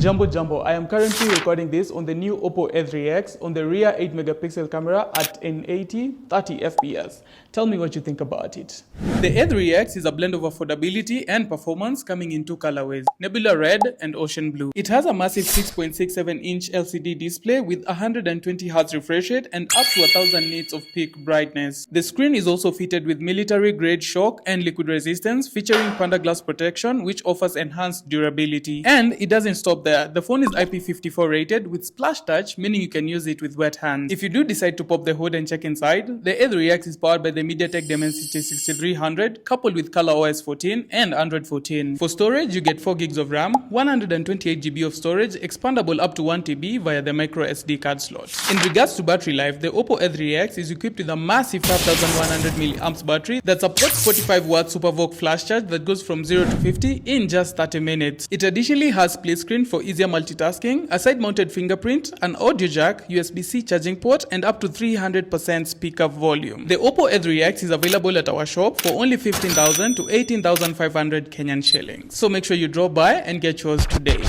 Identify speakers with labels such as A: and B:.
A: Jambo, I am currently recording this on the new Oppo A3x on the rear 8 megapixel camera at 1080 30 fps. Tell me what you think about it. The A3x is a blend of affordability and performance coming in two colorways, Nebula Red and Ocean Blue. It has a massive 6.67-inch LCD display with 120Hz refresh rate and up to 1000 nits of peak brightness. The screen is also fitted with military-grade shock and liquid resistance featuring Panda glass protection, which offers enhanced durability. And it doesn't stop there. The phone is IP54 rated with splash touch, meaning you can use it with wet hands. If you do decide to pop the hood and check inside, the A3x is powered by the mediatek Dimensity 6300 coupled with ColorOS 14 and Android 14. For storage, you get 4 gigs of RAM, 128 GB of storage, expandable up to 1 TB via the micro SD card slot. In regards to battery life, the Oppo A3x is equipped with a massive 5100 mAh battery that supports 45 watt SuperVOOC flash charge that goes from 0 to 50 in just 30 minutes. It additionally has split screen for easier multitasking, a side-mounted fingerprint, an audio jack, USB-C charging port, and up to 300% speaker volume. The Oppo A3x is available at our shop for only 15,000 to 18,500 Kenyan shillings. So make sure you drop by and get yours today.